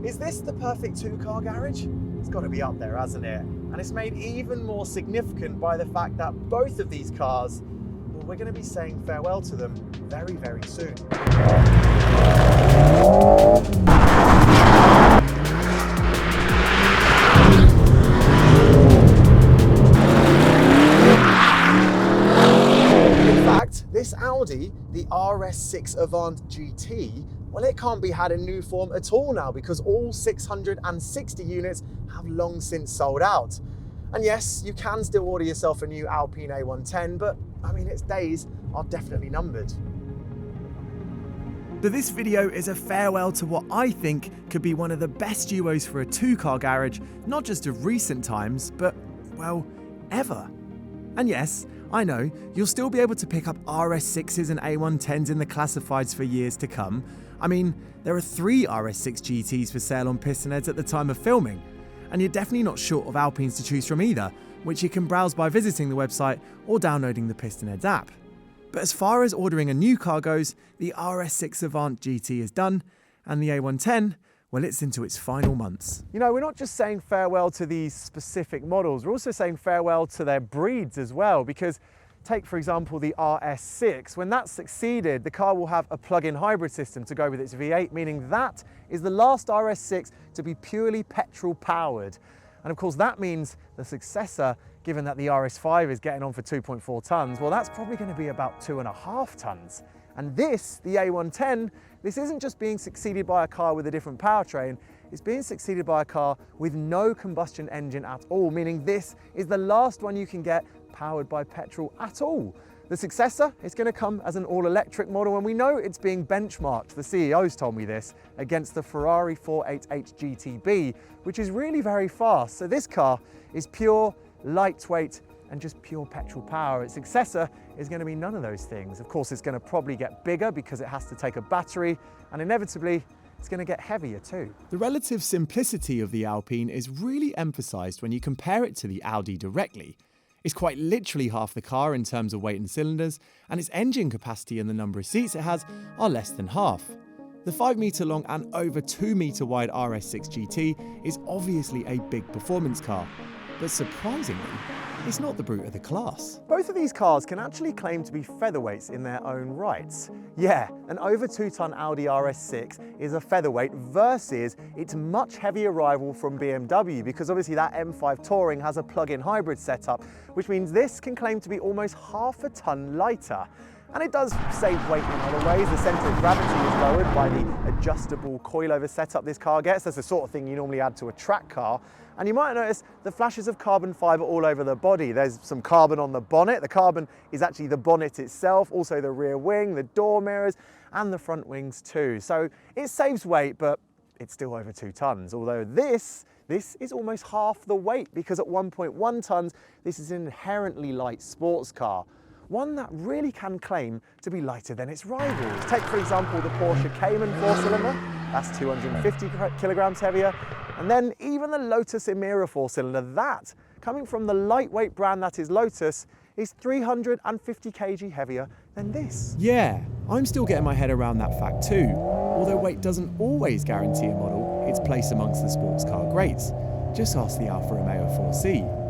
Is this the perfect two-car garage? It's got to be up there, hasn't it? And it's made even more significant by the fact that both of these cars, well, we're going to be saying farewell to them very, very soon. In fact, this Audi, the RS6 Avant GT, well, it can't be had in new form at all now because all 660 units have long since sold out. And yes, you can still order yourself a new Alpine A110, but I mean, its days are definitely numbered. But this video is a farewell to what I think could be one of the best duos for a two-car garage, not just of recent times, but, well, ever. And yes, I know, you'll still be able to pick up RS6s and A110s in the classifieds for years to come. I mean, there are 3 RS6 GTs for sale on PistonHeads at the time of filming, and you're definitely not short of Alpines to choose from either, which you can browse by visiting the website or downloading the PistonHeads app. But as far as ordering a new car goes, the RS6 Avant GT is done, and the A110, well, it's into its final months. You know, we're not just saying farewell to these specific models, we're also saying farewell to their breeds as well, because take, for example, the RS6. When that's succeeded, the car will have a plug-in hybrid system to go with its V8, meaning that is the last RS6 to be purely petrol-powered. And of course, that means the successor, given that the RS5 is getting on for 2.4 tons, well, that's probably going to be about 2.5 tons. And this, the A110, this isn't just being succeeded by a car with a different powertrain, it's being succeeded by a car with no combustion engine at all, meaning this is the last one you can get powered by petrol at all. The successor is going to come as an all-electric model, and we know it's being benchmarked, the CEOs told me this, against the Ferrari 488 GTB, which is really very fast. So this car is pure, lightweight, and just pure petrol power. Its successor is going to be none of those things. Of course, it's going to probably get bigger because it has to take a battery, and inevitably, it's going to get heavier too. The relative simplicity of the Alpine is really emphasised when you compare it to the Audi directly. It's quite literally half the car in terms of weight and cylinders, and its engine capacity and the number of seats it has are less than half. The 5 metre long and over 2 metre wide RS6 GT is obviously a big performance car, but surprisingly, it's not the brute of the class. Both of these cars can actually claim to be featherweights in their own rights. Yeah, an over 2-ton Audi RS6 is a featherweight versus its much heavier rival from BMW, because obviously that M5 Touring has a plug-in hybrid setup, which means this can claim to be almost half a ton lighter. And it does save weight in other ways. The centre of gravity is lowered by the adjustable coilover setup this car gets. That's the sort of thing you normally add to a track car. And you might notice the flashes of carbon fibre all over the body. There's some carbon on the bonnet. The carbon is actually the bonnet itself, also the rear wing, the door mirrors, and the front wings too. So it saves weight, but it's still over 2 tons. Although this is almost half the weight, because at 1.1 tons, this is an inherently light sports car. One that really can claim to be lighter than its rivals. Take, for example, the Porsche Cayman 4-cylinder, that's 250 kilograms heavier. And then even the Lotus Emira 4-cylinder, that, coming from the lightweight brand that is Lotus, is 350 kg heavier than this. Yeah, I'm still getting my head around that fact too. Although weight doesn't always guarantee a model its place amongst the sports car greats. Just ask the Alfa Romeo 4C.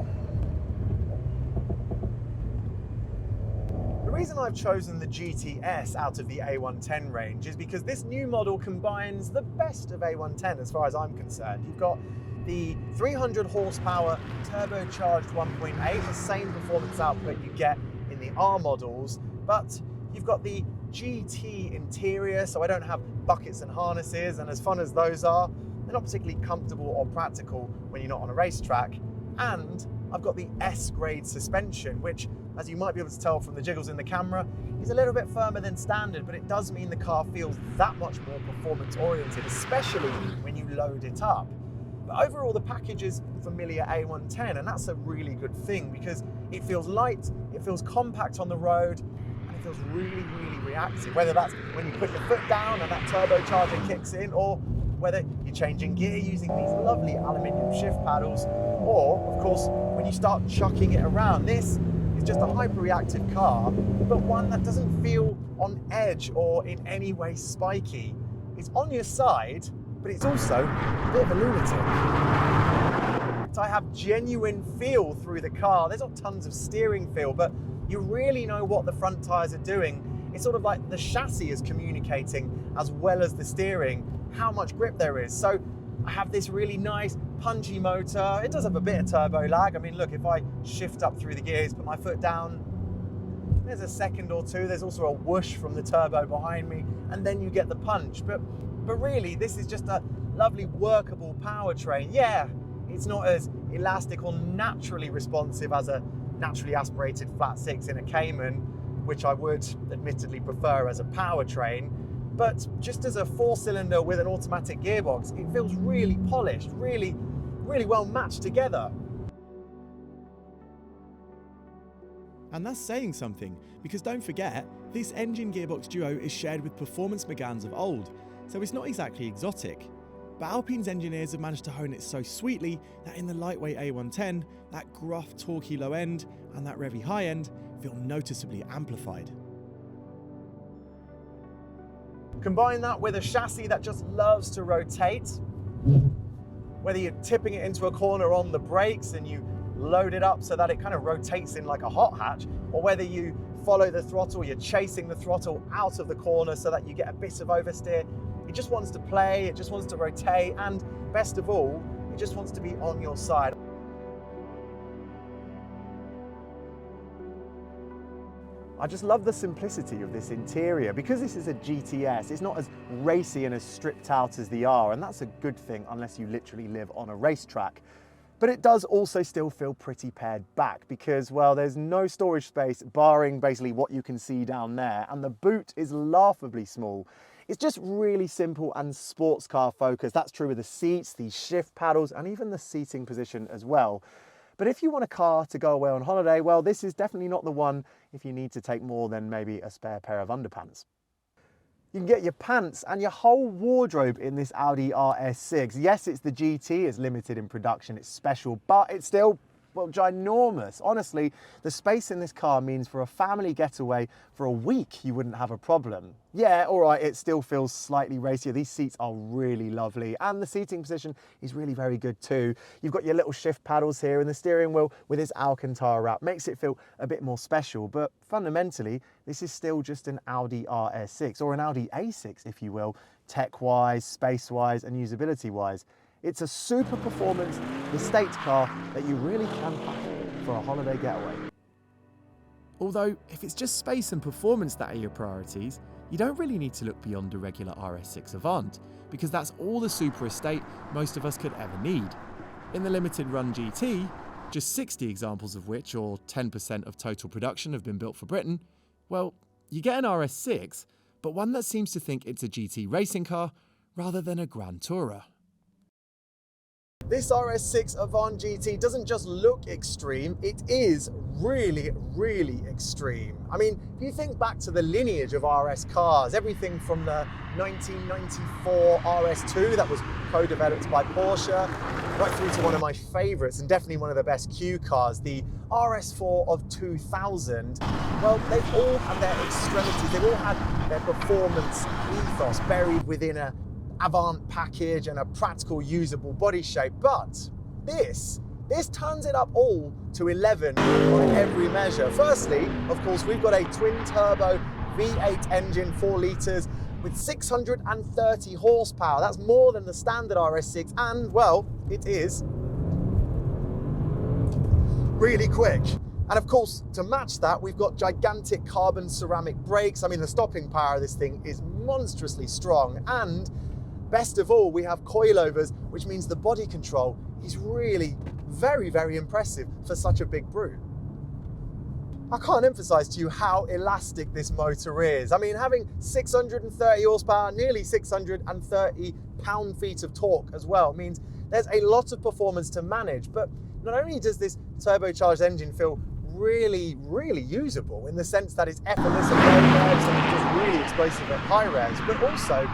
The reason I've chosen the GTS out of the A110 range is because this new model combines the best of A110 as far as I'm concerned. You've got the 300 horsepower turbocharged 1.8, the same performance output you get in the R models, but you've got the GT interior, so I don't have buckets and harnesses, and as fun as those are, they're not particularly comfortable or practical when you're not on a racetrack. And I've got the S-grade suspension, which, as you might be able to tell from the jiggles in the camera, is a little bit firmer than standard, but it does mean the car feels that much more performance-oriented, especially when you load it up. But overall, the package is familiar A110, and that's a really good thing because it feels light, it feels compact on the road, and it feels really, really reactive, whether that's when you put your foot down and that turbocharger kicks in, or whether you're changing gear using these lovely aluminium shift paddles, or, of course, when you start chucking it around. This is just a hyper-reactive car, but one that doesn't feel on edge or in any way spiky. It's on your side, but it's also a bit of a lunatic. I have genuine feel through the car. There's not tons of steering feel, but you really know what the front tires are doing. It's sort of like the chassis is communicating as well as the steering, how much grip there is. So I have this really nice punchy motor. It does have a bit of turbo lag. I mean, look, if I shift up through the gears, put my foot down, there's a second or two. There's also a whoosh from the turbo behind me, and then you get the punch. But really, this is just a lovely workable powertrain. Yeah, it's not as elastic or naturally responsive as a naturally aspirated flat six in a Cayman, which I would admittedly prefer as a powertrain. But just as a 4-cylinder with an automatic gearbox, it feels really polished, really well matched together. And that's saying something, because don't forget, this engine gearbox duo is shared with performance Meganes of old, so it's not exactly exotic. But Alpine's engineers have managed to hone it so sweetly that in the lightweight A110, that gruff, torquey low end and that revvy high end feel noticeably amplified. Combine that with a chassis that just loves to rotate. Whether you're tipping it into a corner on the brakes and you load it up so that it kind of rotates in like a hot hatch, or whether you follow the throttle, you're chasing the throttle out of the corner so that you get a bit of oversteer. It just wants to play, it just wants to rotate, and best of all, it just wants to be on your side. I just love the simplicity of this interior. Because this is a GTS, it's not as racy and as stripped out as the R, and that's a good thing unless you literally live on a racetrack. But it does also still feel pretty pared back because, well, there's no storage space barring basically what you can see down there, and the boot is laughably small. It's just really simple and sports car focused. That's true with the seats, the shift paddles, and even the seating position as well. But if you want a car to go away on holiday, well, this is definitely not the one if you need to take more than maybe a spare pair of underpants. You can get your pants and your whole wardrobe in this Audi RS6. Yes, it's the GT, it's limited in production, it's special, but it's still, well, ginormous. Honestly, the space in this car means for a family getaway for a week, you wouldn't have a problem. Yeah, all right, it still feels slightly racier. These seats are really lovely, and the seating position is really very good too. You've got your little shift paddles here, and the steering wheel with its Alcantara wrap makes it feel a bit more special, but fundamentally, this is still just an Audi RS6, or an Audi A6, if you will, tech-wise, space-wise, and usability-wise. It's a super performance estate car that you really can pack for a holiday getaway. Although, if it's just space and performance that are your priorities, you don't really need to look beyond a regular RS6 Avant, because that's all the super estate most of us could ever need. In the limited run GT, just 60 examples of which, or 10% of total production, have been built for Britain, well, you get an RS6, but one that seems to think it's a GT racing car rather than a Grand Tourer. This RS6 Avant GT doesn't just look extreme, it is really extreme. I mean, if you think back to the lineage of RS cars, everything from the 1994 RS2 that was co-developed by Porsche, right through to one of my favorites and definitely one of the best Q cars, the RS4 of 2000, well, they've all had their extremities, they've all had their performance ethos buried within a Avant package and a practical usable body shape, but this turns it up all to 11 on every measure. Firstly, of course, we've got a twin turbo V8 engine, 4 litres with 630 horsepower. That's more than the standard RS6, and well, it is really quick. And of course, to match that, we've got gigantic carbon ceramic brakes. I mean, the stopping power of this thing is monstrously strong, and best of all, we have coilovers, which means the body control is really very impressive for such a big brute. I can't emphasize to you how elastic this motor is. I mean, having 630 horsepower, nearly 630 pound-feet of torque as well, means there's a lot of performance to manage. But not only does this turbocharged engine feel really usable in the sense that it's effortless at low revs and just really explosive at high revs, but also,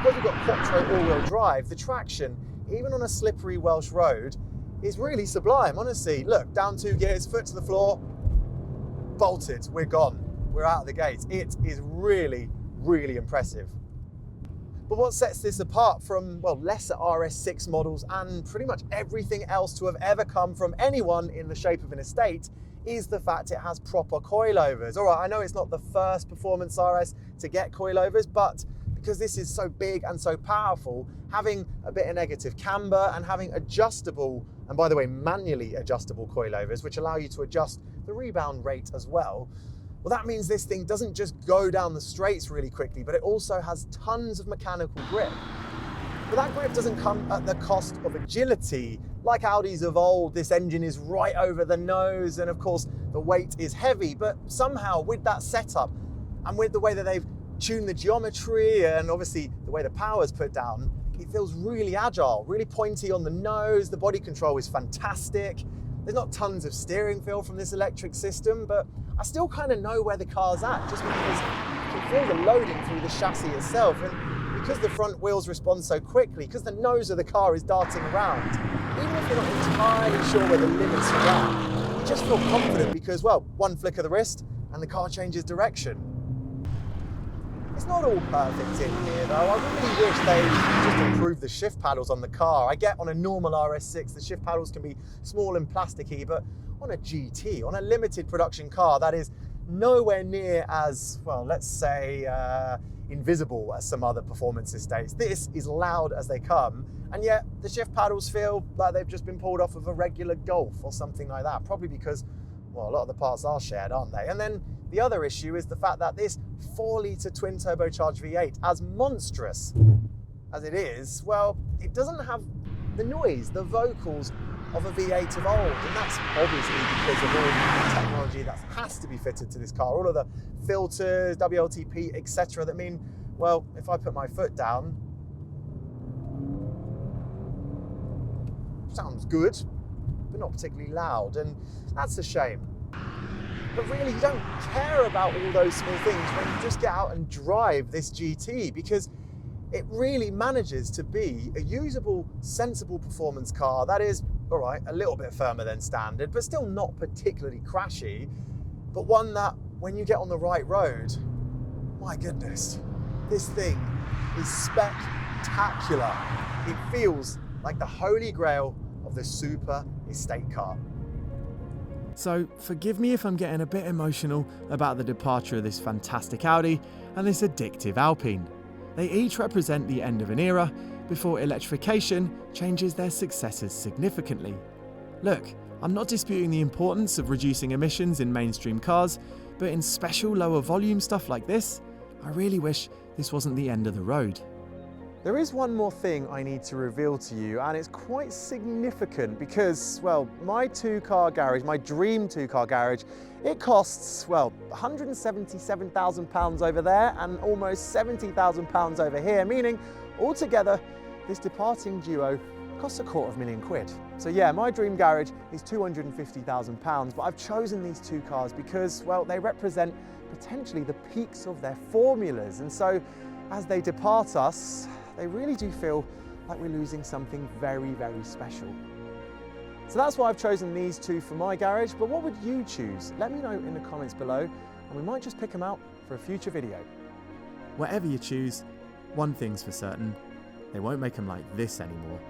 because we've got quattro all-wheel drive, the traction, even on a slippery Welsh road, is really sublime, honestly. Look, down 2 gears, foot to the floor, bolted, we're gone. We're out of the gates. It is really impressive. But what sets this apart from, well, lesser RS6 models and pretty much everything else to have ever come from anyone in the shape of an estate is the fact it has proper coilovers. All right, I know it's not the first performance RS to get coilovers, but because this is so big and so powerful, having a bit of negative camber and having adjustable, and by the way, manually adjustable coilovers, which allow you to adjust the rebound rate as well, well, that means this thing doesn't just go down the straights really quickly, but it also has tons of mechanical grip. But that grip doesn't come at the cost of agility. Like Audis of old, this engine is right over the nose, and of course, the weight is heavy, but somehow with that setup and with the way that they've tuned the geometry and obviously the way the power's put down, it feels really agile, really pointy on the nose. The body control is fantastic. There's not tons of steering feel from this electric system, but I still kind of know where the car's at just because you can feel the loading through the chassis itself. And because the front wheels respond so quickly, because the nose of the car is darting around, even if you're not entirely sure where the limits are at, you just feel confident because, well, one flick of the wrist and the car changes direction. It's not all perfect in here though. I really wish they just improved the shift paddles on the car. I get on a normal RS6, the shift paddles can be small and plasticky, but on a GT, on a limited production car that is nowhere near as, well, let's say, invisible as some other performance estates. This is loud as they come, and yet the shift paddles feel like they've just been pulled off of a regular Golf or something like that, probably because, well, a lot of the parts are shared, aren't they? And then the other issue is the fact that this 4-litre twin turbocharged V8, as monstrous as it is, well, it doesn't have the noise, the vocals of a V8 of old. And that's obviously because of all the technology that has to be fitted to this car, all of the filters, WLTP, etc. that mean, well, if I put my foot down, sounds good, but not particularly loud. And that's a shame. But really, you don't care about all those small things when you just get out and drive this GT, because it really manages to be a usable, sensible performance car that is, all right, a little bit firmer than standard, but still not particularly crashy, but one that, when you get on the right road, my goodness, this thing is spectacular. It feels like the holy grail of the super estate car. So forgive me if I'm getting a bit emotional about the departure of this fantastic Audi and this addictive Alpine. They each represent the end of an era before electrification changes their successors significantly. Look, I'm not disputing the importance of reducing emissions in mainstream cars, but in special lower volume stuff like this, I really wish this wasn't the end of the road. There is one more thing I need to reveal to you, and it's quite significant because, well, my two-car garage, my dream two-car garage, it costs, well, £177,000 over there and almost £70,000 over here, meaning altogether this departing duo costs £250,000. So yeah, my dream garage is £250,000, but I've chosen these two cars because, well, they represent potentially the peaks of their formulas, and so as they depart us, they really do feel like we're losing something very, very special. So that's why I've chosen these two for my garage, but what would you choose? Let me know in the comments below, and we might just pick them out for a future video. Whatever you choose, one thing's for certain, they won't make them like this anymore.